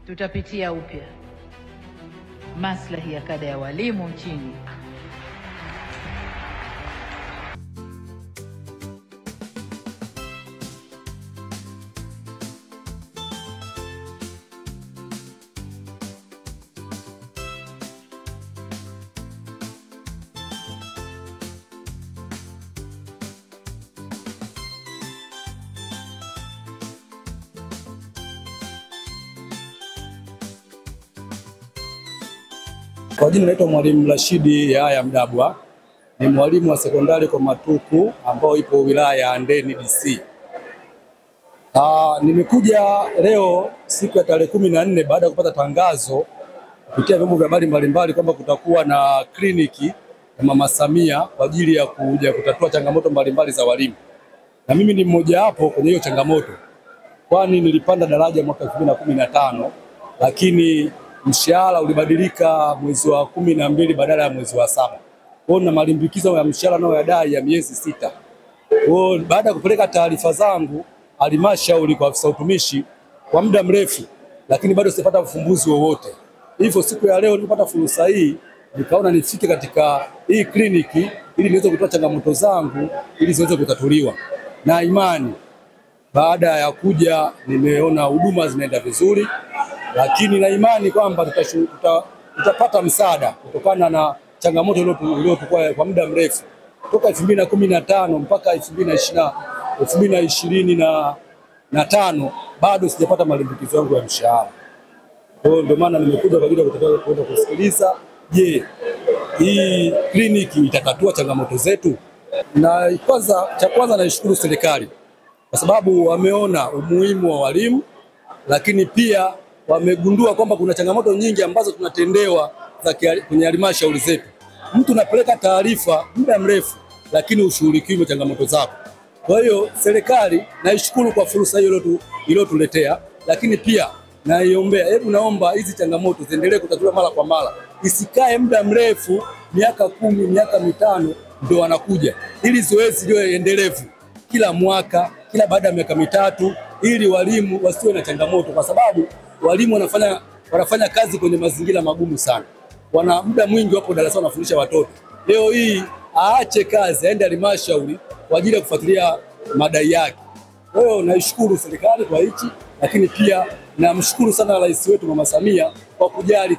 tutapitia upya maslahi ya kada ya walimu nchini. Kwa jina naitwa Mwalimu Rashidi Yahya Mdabwa, ni mwalimu wa sekondari kwa Matuku ambao ipo wilaya ya Handeni DC. Nimekuja leo siku ya tarehe 14 baada ya kupata tangazo kupitia vyombo vya habari mbalimbali kwamba kutakuwa na kliniki ya Mama Samia kwa ajili ya kuja kutatua changamoto mbalimbali za walimu. Na mimi ni mmoja wapo kwenye hiyo changamoto, kwani nilipanda daraja mwaka 2015 lakini mshahara ulibadilika mwezi wa 12 badala ya mwezi wa 7. Kwa hiyo na malimbikizo ya mshahara nao ya dai ya miezi 6. Kwa hiyo baada ya kupeleka taarifa zangu halmashauri kwa afisa utumishi kwa muda mrefu, lakini bado sipata ufumbuzi wowote. Hivyo siku ya leo nilipata fursa hii, nikaona nifike katika hii kliniki ili niweze kutoa changamoto zangu ili ziweze kutatuliwa. Na imani baada ya kuja nimeona huduma zinaenda vizuri, lakini na imani kwamba tutapata msaada kutokana na changamoto iliyotukua kwa muda mrefu toka 2015 mpaka 2025 bado sijapata malimbikizo yangu ya mshahara. Kwa hiyo ndio maana nimekuja kwa ajili ya kwenda kusikiliza, je, hii kliniki itatatua changamoto zetu? Na cha kwanza naishukuru serikali kwa sababu wameona umuhimu wa walimu, lakini pia wamegundua kwamba kuna changamoto nyingi ambazo tunatendewa kwenye halmashauri zetu. Mtu unapeleka taarifa muda mrefu lakini ushughulikiwe changamoto zako. Kwa hiyo serikali naishukuru kwa fursa hiyo iliyotuletea, lakini pia naomba hizi changamoto ziendelee kutatuliwa mara kwa mara. Isikae muda mrefu, miaka 10, miaka 5 ndio wanakuja. Ili zoezi liwe endelevu kila mwaka, kila baada ya miaka 3, ili walimu wasiwe na changamoto, kwa sababu walimu wanafanya kazi kwenye mazingira magumu sana. Wana muda mwingi wapo darasani wanafundisha watoto. Leo hii aache kazi aende halmashauri kwa ajili ya kufuatilia madai yake. Kwa hiyo naishukuru serikali kwa hichi, lakini pia namshukuru sana rais wetu Mama Samia kwa kujali